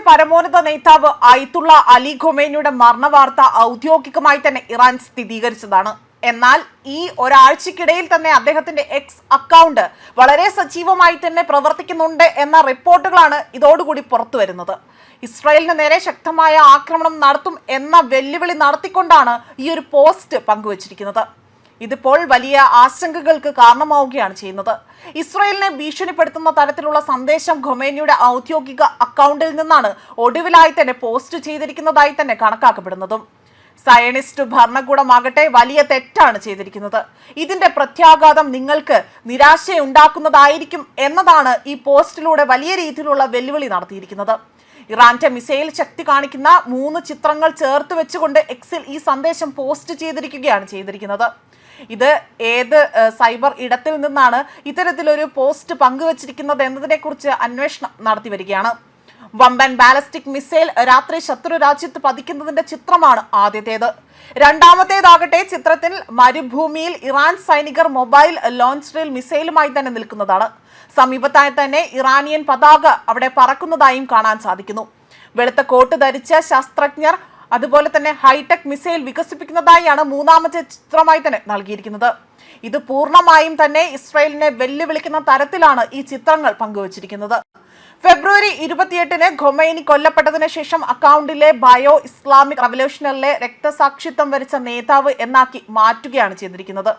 പരമോന്നത നേതാവ് അയത്തുള്ള അലി ഖൊമേനിയുടെ മരണവാർത്ത ഔദ്യോഗികമായി തന്നെ ഇറാൻ സ്ഥിരീകരിച്ചതാണ്. എന്നാൽ ഈ ഒരാഴ്ചക്കിടയിൽ തന്നെ അദ്ദേഹത്തിന്റെ എക്സ് അക്കൗണ്ട് വളരെ സജീവമായി തന്നെ പ്രവർത്തിക്കുന്നുണ്ട് എന്ന റിപ്പോർട്ടുകളാണ് ഇതോടുകൂടി പുറത്തു വരുന്നത്. ഇസ്രായേലിന് നേരെ ശക്തമായ ആക്രമണം നടത്തും എന്ന വെല്ലുവിളി നടത്തിക്കൊണ്ടാണ് ഈ ഒരു പോസ്റ്റ് പങ്കുവച്ചിരിക്കുന്നത്. ഇതിപ്പോൾ വലിയ ആശങ്കകൾക്ക് കാരണമാവുകയാണ് ചെയ്യുന്നത്. ഇസ്രായേലിനെ ഭീഷണിപ്പെടുത്തുന്ന തരത്തിലുള്ള സന്ദേശം ഖൊമേനിയുടെ ഔദ്യോഗിക അക്കൗണ്ടിൽ നിന്നാണ് ഒടുവിലായി തന്നെ പോസ്റ്റ് ചെയ്തിരിക്കുന്നതായി തന്നെ കണക്കാക്കപ്പെടുന്നതും. സയനിസ്റ്റ് ഭരണകൂടമാകട്ടെ വലിയ തെറ്റാണ് ചെയ്തിരിക്കുന്നത്. ഇതിന്റെ പ്രത്യാഘാതം നിങ്ങൾക്ക് നിരാശയുണ്ടാക്കുന്നതായിരിക്കും എന്നതാണ് ഈ പോസ്റ്റിലൂടെ വലിയ രീതിയിലുള്ള വെല്ലുവിളി നടത്തിയിരിക്കുന്നത്. ഇറാന്റെ മിസൈൽ ശക്തി കാണിക്കുന്ന 3 ചിത്രങ്ങൾ ചേർത്ത് വെച്ചുകൊണ്ട് എക്സിൽ ഈ സന്ദേശം പോസ്റ്റ് ചെയ്തിരിക്കുന്നത്. ഇത് ഏത് സൈബർ ഇടത്തിൽ നിന്നാണ് ഇത്തരത്തിലൊരു പോസ്റ്റ് പങ്കുവച്ചിരിക്കുന്നത് എന്നതിനെക്കുറിച്ച് അന്വേഷണം നടത്തി വരികയാണ്. വമ്പൻ ബാലിസ്റ്റിക് മിസൈൽ രാത്രി ശത്രു രാജ്യത്ത് പതിക്കുന്നതിന്റെ ചിത്രമാണ് ആദ്യത്തേത്. രണ്ടാമത്തേതാകട്ടെ ചിത്രത്തിൽ മരുഭൂമിയിൽ ഇറാൻ സൈനികർ മൊബൈൽ ലോഞ്ച്ഡിൽ മിസൈലുമായി തന്നെ നിൽക്കുന്നതാണ്. സമീപത്തായി തന്നെ ഇറാനിയൻ പതാക അവിടെ പറക്കുന്നതായും കാണാൻ സാധിക്കുന്നു. വെളുത്ത കോട്ട് ധരിച്ച ശാസ്ത്രജ്ഞർ അതുപോലെ തന്നെ ഹൈടെക് മിസൈൽ വികസിപ്പിക്കുന്നതായാണ് മൂന്നാമത്തെ ചിത്രമായി തന്നെ നൽകിയിരിക്കുന്നത്. ഇത് പൂർണ്ണമായും തന്നെ ഇസ്രായേലിനെ വെല്ലുവിളിക്കുന്ന തരത്തിലാണ് ഈ ചിത്രങ്ങൾ പങ്കുവച്ചിരിക്കുന്നത്. ഫെബ്രുവരി 28-ന് ഖൊമൈനി കൊല്ലപ്പെട്ടതിന് ശേഷം അക്കൗണ്ടിലെ ബയോ ഇസ്ലാമിക് റവല്യൂഷണറിലെ രക്തസാക്ഷിത്വം വരിച്ച നേതാവ് എന്നാക്കി മാറ്റുകയാണ് ചെയ്തിരിക്കുന്നത്.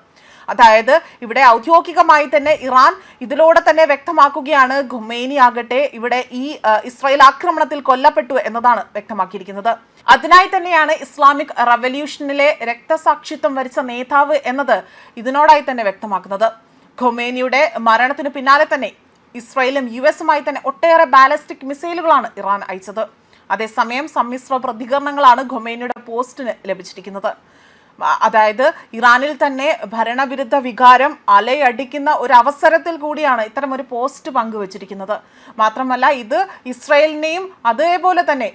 അതായത് ഇവിടെ ഔദ്യോഗികമായി തന്നെ ഇറാൻ ഇതിലൂടെ തന്നെ വ്യക്തമാക്കുകയാണ് ഖൊമേനി ആകട്ടെ ഇവിടെ ഈ ഇസ്രായേൽ ആക്രമണത്തിൽ കൊല്ലപ്പെട്ടു എന്നതാണ് വ്യക്തമാക്കിയിരിക്കുന്നത്. അതിനായി തന്നെയാണ് ഇസ്ലാമിക് റവല്യൂഷനിലെ രക്തസാക്ഷിത്വം വരിച്ച നേതാവ് എന്നത് ഇതിനോടായി തന്നെ വ്യക്തമാക്കുന്നത്. ഖൊമേനിയുടെ മരണത്തിന് പിന്നാലെ തന്നെ ഇസ്രായേലും US-ഉമായി തന്നെ ഒട്ടേറെ ബാലിസ്റ്റിക് മിസൈലുകളാണ് ഇറാൻ അയച്ചത്. അതേസമയം സമ്മിശ്ര പ്രതികരണങ്ങളാണ് ഖൊമേനിയുടെ പോസ്റ്റിന് ലഭിച്ചിരിക്കുന്നത്. അതായത് ഇറാനിൽ തന്നെ ഭരണവിരുദ്ധ വികാരം അലയടിക്കുന്ന ഒരു അവസരത്തിൽ കൂടിയാണ് ഇത്തരം ഒരു പോസ്റ്റ് പങ്കുവച്ചിരിക്കുന്നത്. മാത്രമല്ല ഇത് ഇസ്രായേലിനെയും അതേപോലെ തന്നെ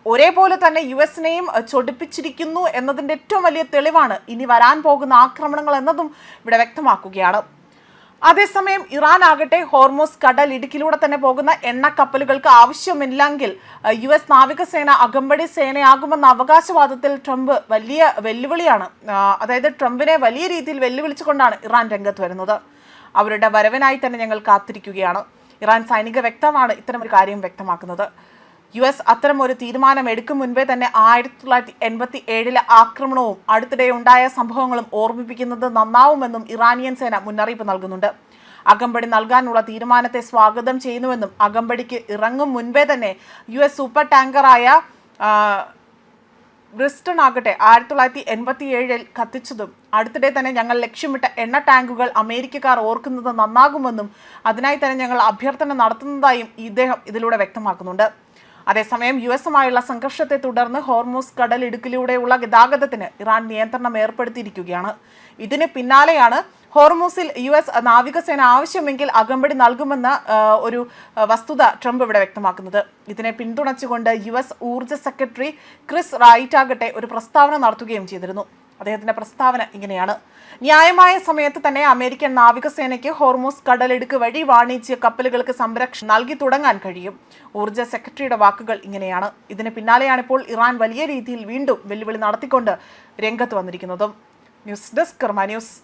ഒരേപോലെ തന്നെ US-നെയും ചൊടിപ്പിച്ചിരിക്കുന്നു എന്നതിൻ്റെ ഏറ്റവും വലിയ തെളിവാണ് ഇനി വരാൻ പോകുന്ന ആക്രമണങ്ങൾ എന്നതും ഇവിടെ വ്യക്തമാക്കുകയാണ്. അതേസമയം ഇറാൻ ആകട്ടെ ഹോർമോസ് കടൽ ഇടുക്കിലൂടെ തന്നെ പോകുന്ന എണ്ണക്കപ്പലുകൾക്ക് ആവശ്യമില്ലെങ്കിൽ US നാവികസേന അകമ്പടി സേനയാകുമെന്ന അവകാശവാദത്തിൽ ട്രംപ് വലിയ വെല്ലുവിളിയാണ്. അതായത് ട്രംപിനെ വലിയ രീതിയിൽ വെല്ലുവിളിച്ചുകൊണ്ടാണ് ഇറാൻ രംഗത്ത് വരുന്നത്. അവരുടെ വരവിനായി തന്നെ ഞങ്ങൾ കാത്തിരിക്കുകയാണ്. ഇറാൻ സൈനിക വ്യക്തമാണ് ഇത്തരം ഒരു കാര്യം വ്യക്തമാക്കുന്നത്. US അത്തരം ഒരു തീരുമാനം എടുക്കും മുൻപേ തന്നെ 1987-ലെ ആക്രമണവും അടുത്തിടെ ഉണ്ടായ സംഭവങ്ങളും ഓർമ്മിപ്പിക്കുന്നത് നന്നാവുമെന്നും ഇറാനിയൻ സേന മുന്നറിയിപ്പ് നൽകുന്നുണ്ട്. അകമ്പടി നൽകാനുള്ള തീരുമാനത്തെ സ്വാഗതം ചെയ്യുന്നുവെന്നും അകമ്പടിക്ക് ഇറങ്ങും മുൻപേ തന്നെ US സൂപ്പർ ടാങ്കറായ ബ്രിസ്റ്റൺ ആകട്ടെ 1987-ൽ കത്തിച്ചതും അടുത്തിടെ തന്നെ ഞങ്ങൾ ലക്ഷ്യമിട്ട എണ്ണ ടാങ്കുകൾ അമേരിക്കക്കാർ ഓർക്കുന്നത് നന്നാകുമെന്നും അതിനായി തന്നെ ഞങ്ങൾ അഭ്യർത്ഥന നടത്തുന്നതായും ഇദ്ദേഹം ഇതിലൂടെ വ്യക്തമാക്കുന്നുണ്ട്. അതേസമയം US-ഉമായുള്ള സംഘർഷത്തെ തുടർന്ന് ഹോർമൂസ് കടൽ ഇടുക്കിലൂടെയുള്ള ഗതാഗതത്തിന് ഇറാൻ നിയന്ത്രണം ഏർപ്പെടുത്തിയിരിക്കുകയാണ്. ഇതിന് പിന്നാലെയാണ് ഹോർമൂസിൽ US നാവികസേന ആവശ്യമെങ്കിൽ അകമ്പടി നൽകുമെന്ന ഒരു വസ്തുത ട്രംപ് ഇവിടെ വ്യക്തമാക്കുന്നത്. ഇതിനെ പിന്തുണച്ചുകൊണ്ട് US ഊർജ്ജ സെക്രട്ടറി ക്രിസ് റൈറ്റ് ആകട്ടെ ഒരു പ്രസ്താവന നടത്തുകയും ചെയ്തിരുന്നു. അദ്ദേഹത്തിന്റെ പ്രസ്താവന ഇങ്ങനെയാണ്: ന്യായമായ സമയത്ത് തന്നെ അമേരിക്കൻ നാവികസേനയ്ക്ക് ഹോർമൂസ് കടലിടുക്ക് വഴി വാണിജ്യ കപ്പലുകൾക്ക് സംരക്ഷണം നൽകി തുടങ്ങാൻ കഴിയും. ഊർജ്ജ സെക്രട്ടറിയുടെ വാക്കുകൾ ഇങ്ങനെയാണ്. ഇതിന് പിന്നാലെയാണിപ്പോൾ ഇറാൻ വലിയ രീതിയിൽ വീണ്ടും വെല്ലുവിളി നടത്തിക്കൊണ്ട് രംഗത്ത് വന്നിരിക്കുന്നതും. ന്യൂസ് ഡെസ്ക് കർമ്മ ന്യൂസ്.